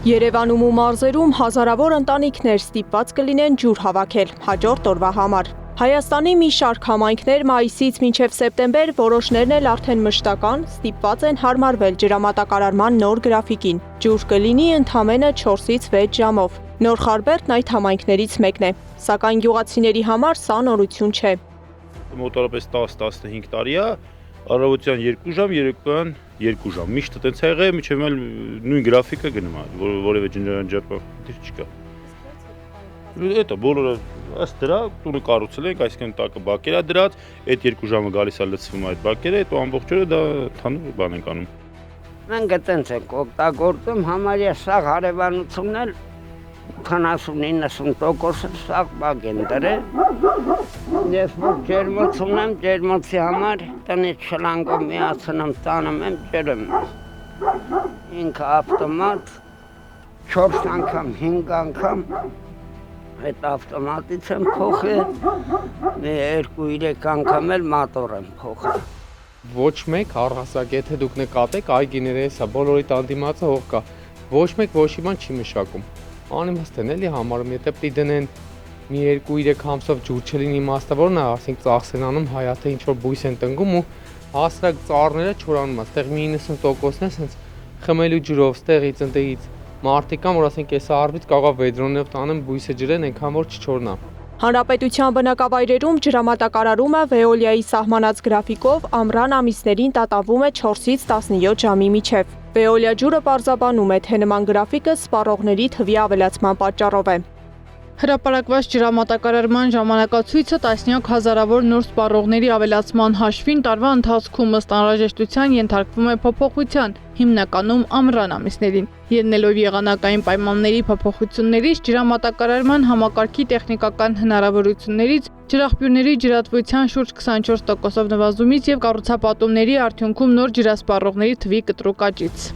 Երևանում ու մարզերում հազարավոր ընտանիքներ ստիպված կլինեն ջուր հավաքել հաջորդ օրվա համար։ Հայաստանի մի շարք համայնքներ մայիսից մինչև սեպտեմբեր, որոշներն էլ արդեն մշտական, ստիպված են հարմարվել ջրամատակարարման նոր գրաֆիկին։ Ջուր կլինի ընդամենը 4-ից 6 ժամով։ Նոր Խարբերդն այդ համայնքներից մեկն է, սակայն գյուղացիների համար սա նորություն չէ։ Մոտավորապես 10-15 տարի է, առավոտյան 2 ժամ, երեկոյան 2 ժամ։ Միշտ այդպես եղել է, մինչև նույն գրաֆիկը գնում է, որևէ ջնջապատիվ չկա։ Դա բոլորը ըստ դրա տունը կառուցել ենք, այսինքն տակը բակեր է դրած, այդ 2 ժամը գալիս է լցվում այդ բակերը, այդ ամբողջ օրը դա թանուր բան ենք անում։ Մենք այդպես ենք օգտագործում, համարյա սաղ հարևանությունն էլ 70-90% սաղ բակ են դրել։ Ես որ ջերմոց ունեմ, ջերմոցի համար տնից շլանգով միացնում, տանում եմ, ջրում։ Ինքը ավտոմատ 4 անգամ, 5 անգամ այդ ավտոմատից եմ փոխել, 2-3 անգամ էլ մատոր եմ փոխել։ Ոչ մեկ առհասարակ եթե դուք նկատեք, այգիները էսա, բոլորի տանդիմացը հող կա, ոչ մեկ ոչ մի բան չի մշակում։ Անիմաստ են էլի համարում, եթե պիտի դնեն մի 2-3 ամսով ջուր չլինի իմաստավորն է, ասենք ծախս են անում, հայաթը ինչ-որ բույս են տնկում ու հասարակ ծառները չորանում, այստեղ մի 90%-ն է սենց խմելու ջրով, ստեղից, ընտեղից, մարդիկ կան, որ ասենք այս արվից կարող է վեդրոնով տանեմ բույսը ջրեն, այնքան որ չչորնա։ Հանրապետության բնակավայրերում ջրամատակարարումը Վեոլիայի սահմանած գրաֆիկով ամռան ամիսներին տատանվում է 4-ից 17 ժամի միջև։ Վեոլիա ջուրը պարզաբանում է, թե նման գրաֆիկը սպառողների թվի ավելացման պատճառով է։ Հրապարակված ջրամատակարարման ժամանակացույցը տասնյակ հազարավոր նոր սպառողների ավելացման հաշվին տարվա ընթացքում ըստ անհրաժեշտության ենթարկվում է փոփոխության, հիմնականում ամռան ամիսներին։ Ելնելով եղանակային պայմանների փոփոխություններից, ջրամատակարարման համակարգի տեխնիկական հնարավորություններից, ջրաղբյուրների ջրատվության շուրջ 24%-ով նվազումից և կառուցապատումների արդյունքում նոր ջրասպառողների թվի կտրուկ աճից։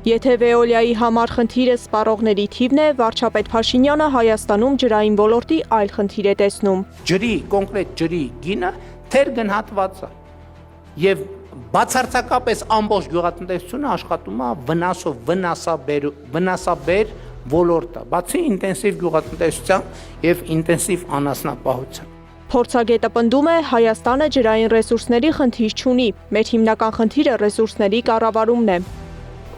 Եթե Վեոլիայի համար խնդիրը սպառողների թիվն է, վարչապետ Փաշինյանը Հայաստանում ջրային ոլորտի այլ խնդիր է տեսնում։ Ջրի, կոնկրետ ջրի գինը թերգնահատված է եւ բացարձակապես ամբողջ գյուղատնտեսությունը աշխատում է վնասաբեր ոլորտը, բացի ինտենսիվ գյուղատնտեսությամբ եւ ինտենսիվ անասնապահությամբ։ Փորձագետը պնդում է, Հայաստանը ջրային ռեսուրսների խնդիր չունի, մեր հիմնական խնդիրը ռեսուրսների կառավարումն է։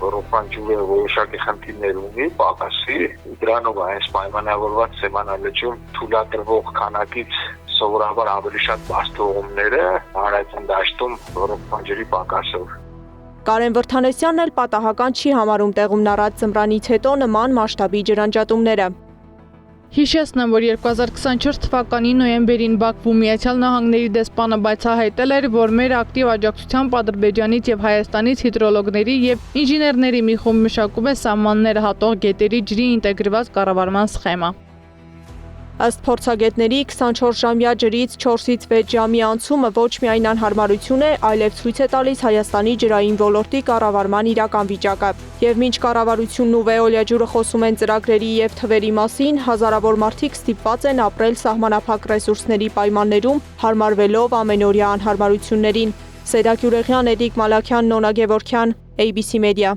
Ռոպան ջուրը որոշակի խնդիրներ ունի, պակասի, դրանով այս պայմանավորված Սեմանալեջում թույլատրվող քանակից սովորաբար ավելի շատ բաստողումները հանրային դաշտում ռոպան ջրի պակասով։ Կարեն Վրդանեսյանն էլ պատահական չի համարում տեղումն առած ձմռանից հետո նման մասշտաբի ջրանջատումները։ Հիշեցնեմ, որ 2024 թվականի նոյեմբերին Բաքվում Միացյալ Նահանգների դեսպանը բացահայտել էր, որ մեր ակտիվ աջակցությամբ Ադրբեջանից եւ Հայաստանից հիդրոլոգների եւ ինժեներների մի խումբ մշակում է սահմանները հատող գետերի ջրի ինտեգրված կառավարման սխեմա։ Ըստ փորձագետների 24-ժամյա ջրից 4-ից 6 ժամի անցումը ոչ միայն անհարմարություն է, այլև ցույց է տալիս Հայաստանի ջրային ոլորտի կառավարման իրական վիճակը։ Եվ մինչ կառավարությունն ու Վեոլիա ջուրը խոսում են ծրագրերի եւ թվերի մասին, հազարավոր մարդիկ ստիպված են ապրել սահմանափակ ռեսուրսների պայմաններում, հարմարվելով ամենօրյա անհարմարություններին։ Սեդա Գյուրեղյան, Էդիկ Մալաքյան, Նոնա Գևորգյան, ABC Media։